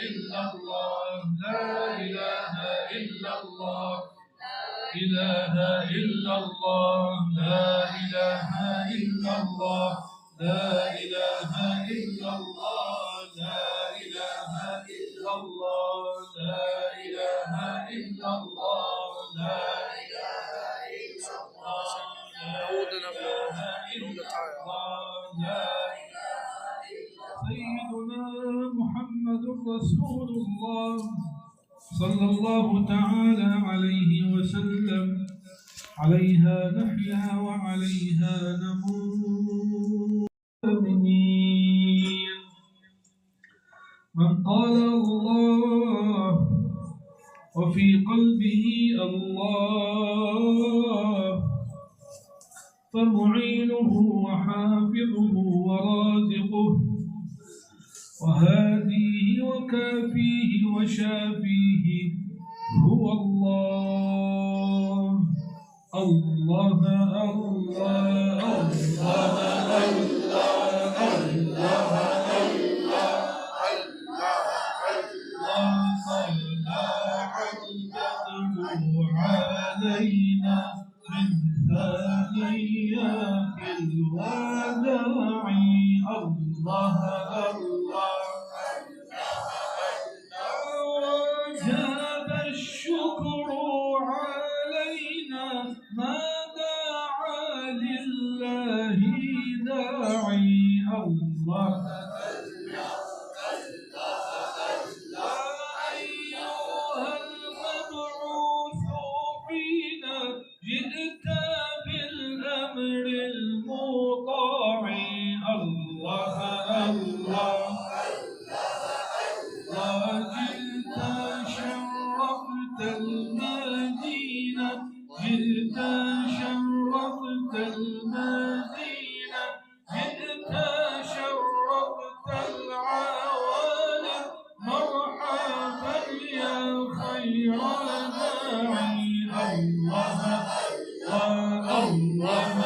إلا الله لا إله إلا الله إله إلا الله لا إله إلا الله لا إله إلا الله لا إله إلا الله لا إله إلا الله لا إله إلا الله سيدنا محمد رسول الله صلى الله تعالى عليه وسلم عليها نحيا وعليها نموت. من قال الله وفي قلبه الله فمعينه وحافظه ورازقه وهاديه وكافيه وشافيه هو الله الله الله علينا من ثنيات الوداع الله وجاب الشكر علينا ما دعا لله داعي الله جئت بالأمر المطاع الله الله وجئت شرفت المدينة جئت شرفت المدينة جئت شرفت العوالم مرحبا يا خير داعي الله الله الله الله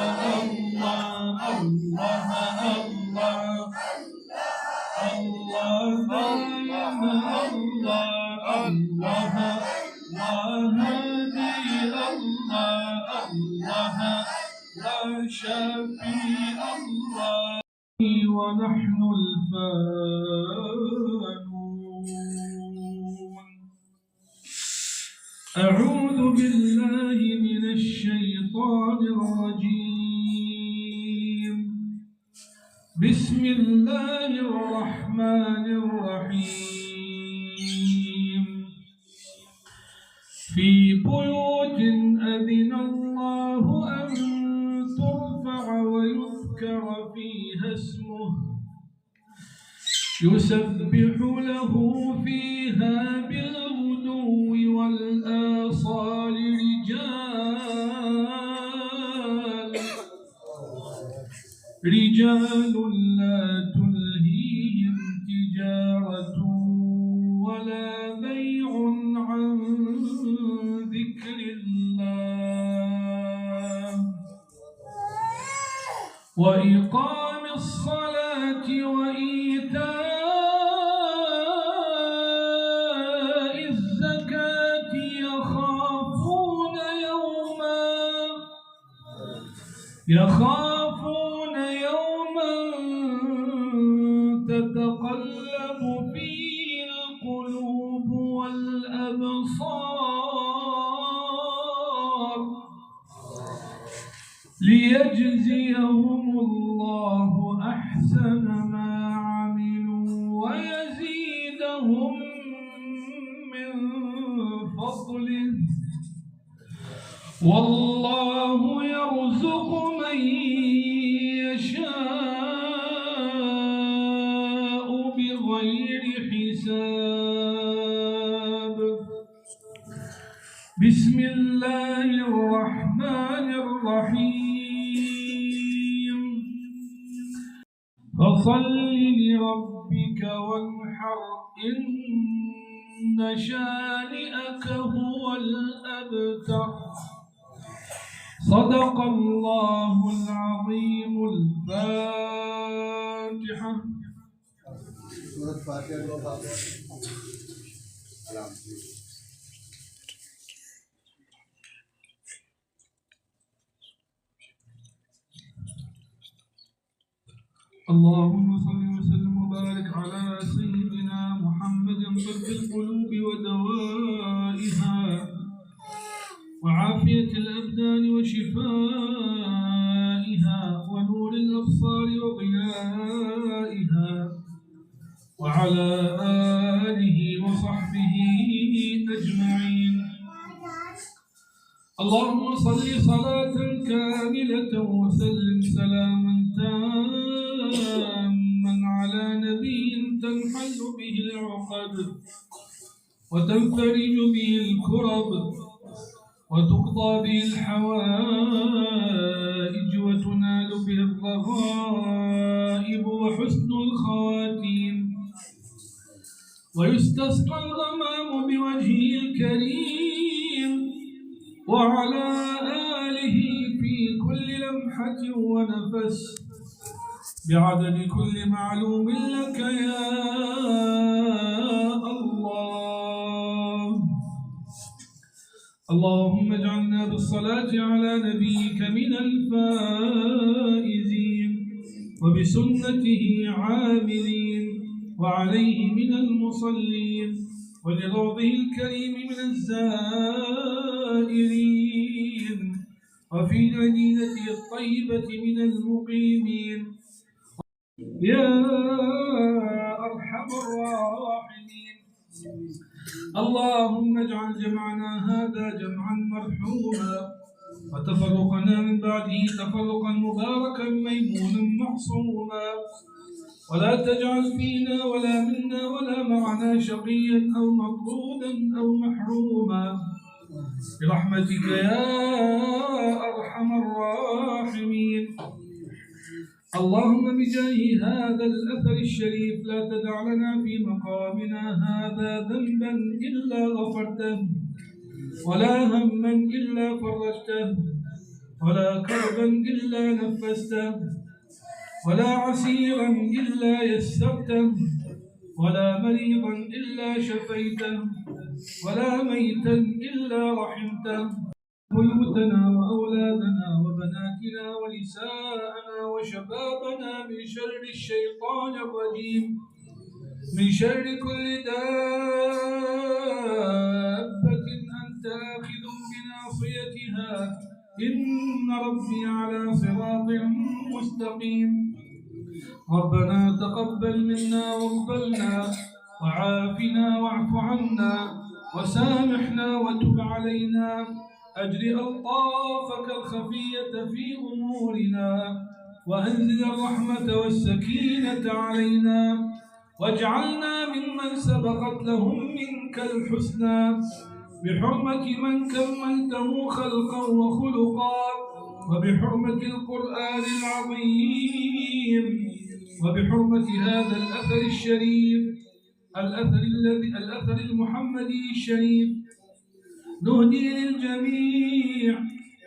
شفيع الله ونحن الفانون. أعوذ بالله من الشيطان الرجيم. بسم الله الرحمن الرحيم. في بيوت أذن الله أن ترفع ويذكر فيها اسمه يسبح له فيها بالغدو والآصال رجال لا تلهيهم تجارة ولا بيع عن ذكر الله وإقام الصلاة وإيتاء الزكاة يخافون يوما تتقلب فيه القلوب والأبصار ليجزيهم الله أحسن ما عملوا ويزيدهم من فضله والله يرزق من يشاء بغير حساب. بسم الله الرحمن الرحيم. فصل لربك وانحر إن شانئك هو الأبتر. صدق الله العظيم. الفاتحة. اللهم صل وسلم وبارك على سيدنا محمد طب القلوب ودوائها وعافية الأبدان وشفائها ونور الأبصار وضيائها وعلى آله وصحبه أجمعين. اللهم صل صلاة كاملة وسلم سلاما تاما على نبي تنحل به العقد وتنفرج به الكرب وتقضى به الحوائج وتنال به الرغائب وحسن الخواتيم ويستسقى الغمام بوجهه الكريم وعلى آله في كل لمحة ونفس بعدد كل معلوم لك يا الله. اللهم اجعلنا بالصلاة على نبيك من الفائزين وبسنته عاملين وعليه من المصلين ولروضه الكريم من الزائرين وفي مدينته الطيبة من المقيمين يا أرحم الراحمين. اللهم اجعل جمعنا هذا جمعا مرحوما وتفرقنا من بعده تفرقا مباركا ميمونا معصوما ولا تجعل فينا ولا منا ولا معنا شقيا أو مطرودا أو محروما برحمتك يا أرحم الراحمين. اللهم بجاه هذا الأثر الشريف لا تدع لنا في مقامنا هذا ذنبا إلا غفرته ولا هما إلا فرجته ولا كربا إلا نفسته ولا عسيرا إلا يسرته ولا مريضا إلا شفيته ولا ميتا إلا رحمته بيوتنا وأولادنا وبناتنا ونساءنا وشبابنا من شر الشيطان الرجيم من شر كل دابة أنت آخذ بناصيتها إن ربي على صراط مستقيم. ربنا تقبل منا واقبلنا وعافنا واعف عنا وسامحنا وتب علينا أجر ألطافك الخفية في أمورنا وأنزل الرحمة والسكينة علينا واجعلنا ممن سبقت لهم منك الحسنى بحرمة من كملته خلقا وخلقا وبحرمة القرآن العظيم وبحرمة هذا الأثر الشريف الأثر المحمدي الشريف نهدي للجميع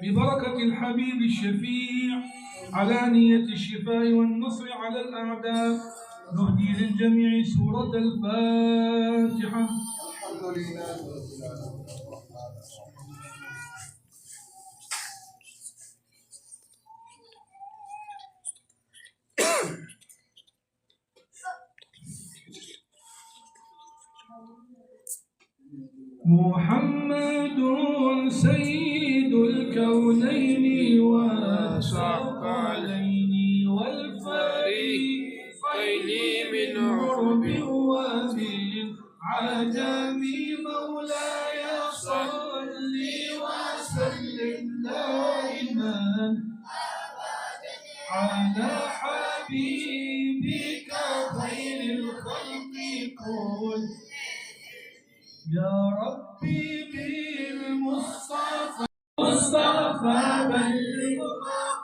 ببركة الحبيب الشفيع على نية الشفاء والنصر على الأعداء. نهدي للجميع سورة الفاتحة. الحمد لله رب محمد سيد الكونين والثقلين والفريقين من عرب ومن عجم مولاي صل وسلم دائما على حبيبك خير الخلق كل يا ربي بالمصطفى بلغ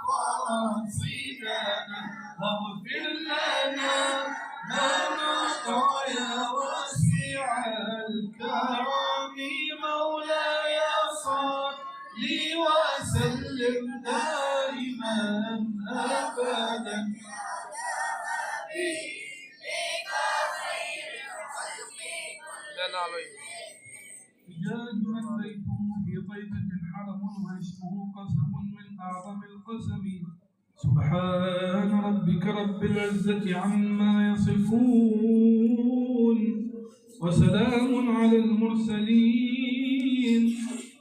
مقاصدنا واغفر لنا ما مضى يا واسع الكرم مولاي صل وسلم دائما ابدا على حبيبك حجاج من بيته في طيبة حرم واسمه قسم من أعظم القسم سبحان ربك رب العزة عما يصفون وسلام على المرسلين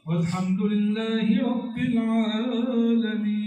والحمد لله رب العالمين.